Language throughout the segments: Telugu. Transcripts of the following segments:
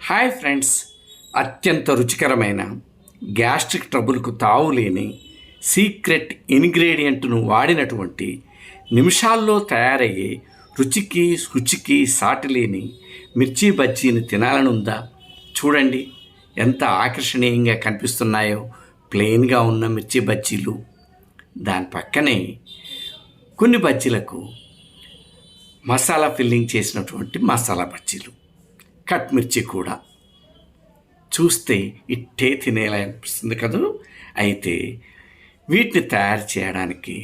హాయ్ ఫ్రెండ్స్, అత్యంత రుచికరమైన గ్యాస్ట్రిక్ ట్రబుల్కు తావులేని సీక్రెట్ ఇంగ్రీడియంట్ను వాడినటువంటి నిమిషాల్లో తయారయ్యే రుచికి సాటిలేని మిర్చి బజ్జీని తినాలనుందా? చూడండి ఎంత ఆకర్షణీయంగా కనిపిస్తున్నాయో ప్లెయిన్గా ఉన్న మిర్చి బజ్జీలు. దాని పక్కనే కొన్ని బజ్జీలకు మసాలా ఫిల్లింగ్ చేసినటువంటి మసాలా బజ్జీలు, కట్ మిర్చి కూడా. చూస్తే ఇట్టే తినేలా అనిపిస్తుంది కదూ. అయితే వీటిని తయారు చేయడానికి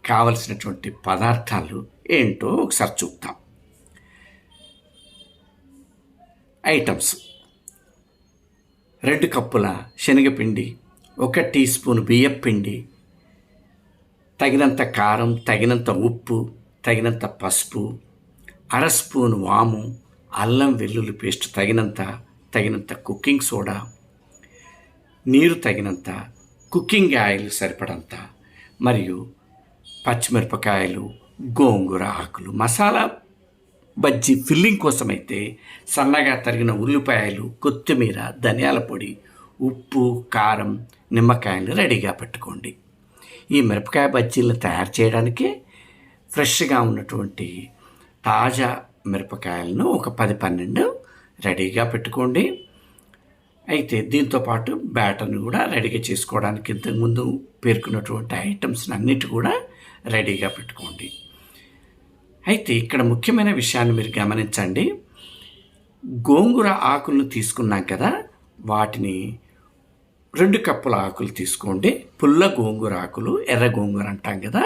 కావలసినటువంటి పదార్థాలు ఏంటో ఒకసారి చూద్దాం. ఐటమ్స్: 2 కప్పుల శనగపిండి, 1 టీ స్పూన్ బియ్యపిండి, తగినంత కారం, తగినంత ఉప్పు, తగినంత పసుపు, 1/2 స్పూన్ వాము, అల్లం వెల్లుల్లి పేస్ట్ తగినంత కుకింగ్ సోడా, నీరు తగినంత, కుకింగ్ ఆయిల్ సరిపడంత, మరియు పచ్చిమిరపకాయలు, గోంగూర ఆకులు. మసాలా బజ్జీ ఫిల్లింగ్ కోసమైతే సన్నగా తరిగిన ఉల్లిపాయలు, కొత్తిమీర, ధనియాల పొడి, ఉప్పు, కారం, నిమ్మకాయలు రెడీగా పెట్టుకోండి. ఈ మిరపకాయ బజ్జీలను తయారు చేయడానికి ఫ్రెష్గా ఉన్నటువంటి తాజా మిరపకాయలను ఒక 10-12 రెడీగా పెట్టుకోండి. అయితే దీంతోపాటు బ్యాటర్ని కూడా రెడీగా చేసుకోవడానికి ఇంతకుముందు పేర్కొన్నటువంటి ఐటమ్స్ అన్నిటి కూడా రెడీగా పెట్టుకోండి. అయితే ఇక్కడ ముఖ్యమైన విషయాన్ని మీరు గమనించండి. గోంగూర ఆకులను తీసుకున్నాం కదా, వాటిని 2 కప్పుల ఆకులు తీసుకోండి. పుల్ల గోంగూర ఆకులు, ఎర్ర గోంగూర అంటాం కదా,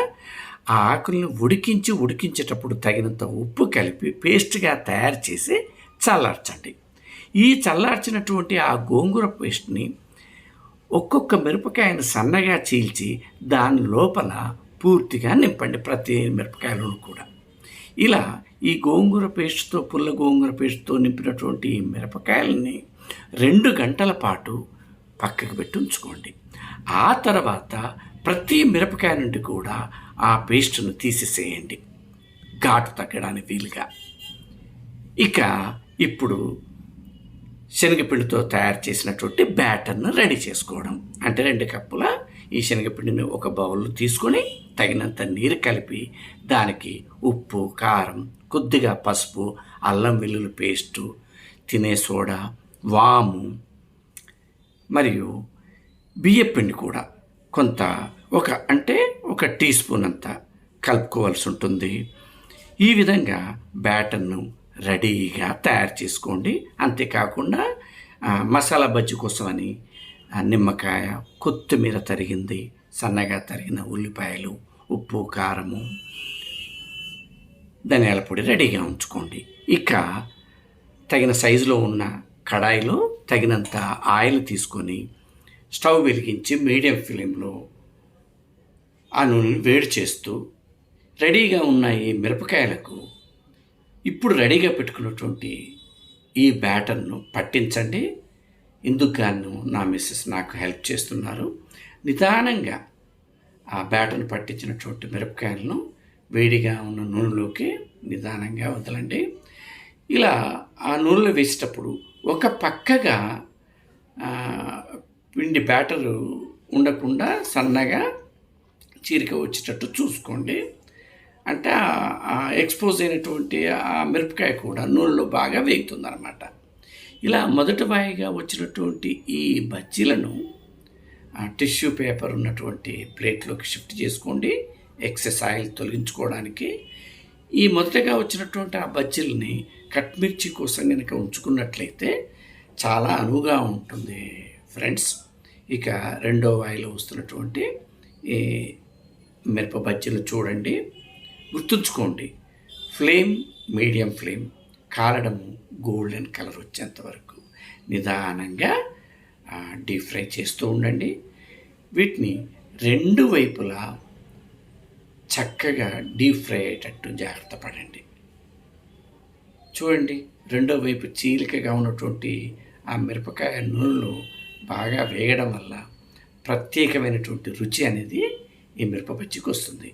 ఆ ఆకులను ఉడికించేటప్పుడు తగినంత ఉప్పు కలిపి పేస్ట్గా తయారు చేసి చల్లార్చండి. ఈ చల్లార్చినటువంటి ఆ గోంగూర పేస్ట్ని ఒక్కొక్క మిరపకాయను సన్నగా చీల్చి దాని లోపల పూర్తిగా నింపండి, ప్రతి మిరపకాయలను కూడా. ఇలా ఈ గోంగూర పేస్ట్తో, పుల్ల గోంగూర పేస్ట్తో నింపినటువంటి మిరపకాయలని 2 గంటల పాటు పక్కకు పెట్టి ఉంచుకోండి. ఆ తర్వాత ప్రతి మిరపకాయ నుండి కూడా ఆ పేస్ట్ను తీసేసేయండి, ఘాటు తగ్గడానికి వీలుగా. ఇక ఇప్పుడు శనగపిండితో తయారు చేసినటువంటి బ్యాటర్ను రెడీ చేసుకోవడం. అంటే 2 కప్పుల ఈ శనగపిండిని ఒక బౌల్లో తీసుకొని తగినంత నీరు కలిపి దానికి ఉప్పు, కారం, కొద్దిగా పసుపు, అల్లం వెల్లుల్లి పేస్టు, తినే సోడా, వాము మరియు బియ్యపిండి కూడా కొంత ఒక టీ స్పూన్ అంతా కలుపుకోవాల్సి ఉంటుంది. ఈ విధంగా బ్యాటర్ను రెడీగా తయారు చేసుకోండి. అంతేకాకుండా మసాలా బజ్జీ కోసమని నిమ్మకాయ, కొత్తిమీర తరిగింది, సన్నగా తరిగిన ఉల్లిపాయలు, ఉప్పు, కారము, ధనియాల పొడి రెడీగా ఉంచుకోండి. ఇక తగిన సైజులో ఉన్న కడాయిలో తగినంత ఆయిల్ తీసుకొని స్టవ్ వెలిగించి మీడియం ఫ్లేమ్లో ఆ నూనెని వేడి చేస్తూ రెడీగా ఉన్న ఈ మిరపకాయలకు ఇప్పుడు రెడీగా పెట్టుకున్నటువంటి ఈ బ్యాటర్ను పట్టించండి. ఇందుకు గాను నా మిస్సెస్ నాకు హెల్ప్ చేస్తున్నారు. నిదానంగా ఆ బ్యాటర్ను పట్టించినటువంటి మిరపకాయలను వేడిగా ఉన్న నూనెలోకి నిదానంగా వదలండి. ఇలా ఆ నూనెలో వేసేటప్పుడు ఒక పక్కగా పిండి బ్యాటరు ఉండకుండా సన్నగా చీరిక వచ్చేటట్టు చూసుకోండి. అంటే ఎక్స్పోజ్ అయినటువంటి ఆ మిరపకాయ కూడా నూనెలో బాగా వేగుతుందన్నమాట. ఇలా మొదటి వాయిగా వచ్చినటువంటి ఈ బజ్జీలను టిష్యూ పేపర్ ఉన్నటువంటి ప్లేట్లోకి షిఫ్ట్ చేసుకోండి, ఎక్సెస్ ఆయిల్ తొలగించుకోవడానికి. ఈ మొదటగా వచ్చినటువంటి ఆ బజ్జీలని కట్ మిర్చి కోసం కనుక ఉంచుకున్నట్లయితే చాలా అనువుగా ఉంటుంది ఫ్రెండ్స్. ఇక రెండో వాయిలో వస్తున్నటువంటి ఈ మిరప బజ్జీలు చూడండి, గుర్తుంచుకోండి. ఫ్లేమ్ మీడియం ఫ్లేమ్, కాలడము గోల్డెన్ కలర్ వచ్చేంత వరకు నిదానంగా డీప్ ఫ్రై చేస్తూ ఉండండి. వీటిని 2 వైపులా చక్కగా డీప్ ఫ్రై అయ్యేటట్టు జాగ్రత్త పడండి. చూడండి, రెండో వైపు చీలికగా ఉన్నటువంటి ఆ మిరపకాయ నూనెలో బాగా వేయడం వల్ల ప్రత్యేకమైనటువంటి రుచి అనేది ఈ మిరప బజ్జీకి వస్తుంది.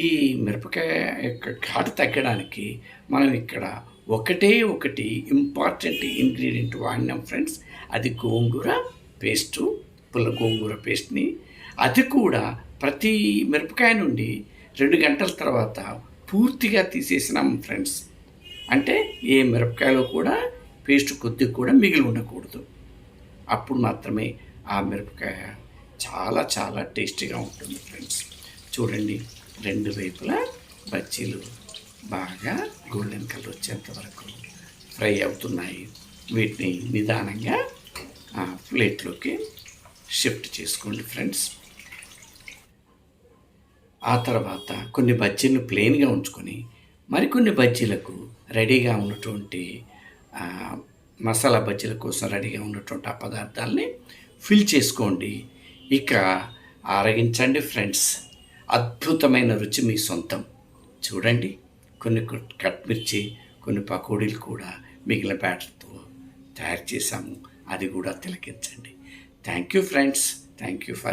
ఈ మిరపకాయ యొక్క ఘాటు తగ్గడానికి మనం ఇక్కడ ఒకటి ఇంపార్టెంట్ ఇంగ్రీడియంట్ వాడినాం ఫ్రెండ్స్. అది గోంగూర పేస్టు, పుల్ల గోంగూర పేస్ట్ని. అది కూడా ప్రతి మిరపకాయ నుండి 2 గంటల తర్వాత పూర్తిగా తీసేసినాం ఫ్రెండ్స్. అంటే ఏ మిరపకాయలో కూడా పేస్ట్ కొద్దిగా కూడా మిగిలి ఉండకూడదు. అప్పుడు మాత్రమే ఆ మిరపకాయ చాలా చాలా టేస్టీగా ఉంటుంది ఫ్రెండ్స్. చూడండి, 2 వైపులా బజ్జీలు బాగా గోల్డెన్ కలర్ వచ్చేంత వరకు ఫ్రై అవుతున్నాయి. వీటిని నిదానంగా ప్లేట్లోకి షిఫ్ట్ చేసుకోండి ఫ్రెండ్స్. ఆ తర్వాత కొన్ని బజ్జీలను ప్లెయిన్గా ఉంచుకొని మరికొన్ని బజ్జీలకు రెడీగా ఉన్నటువంటి మసాలా బజ్జీల కోసం రెడీగా ఉన్నటువంటి ఆ పదార్థాలని ఫిల్ చేసుకోండి. ఇక ఆరగించండి ఫ్రెండ్స్. అద్భుతమైన రుచి మీ సొంతం. చూడండి, కొన్ని కట్ మిర్చి, కొన్ని పకోడీలు కూడా మిగిలిన బ్యాటర్తో తయారు చేశాము. అది కూడా తిలకించండి. Thank you friends. Thank you for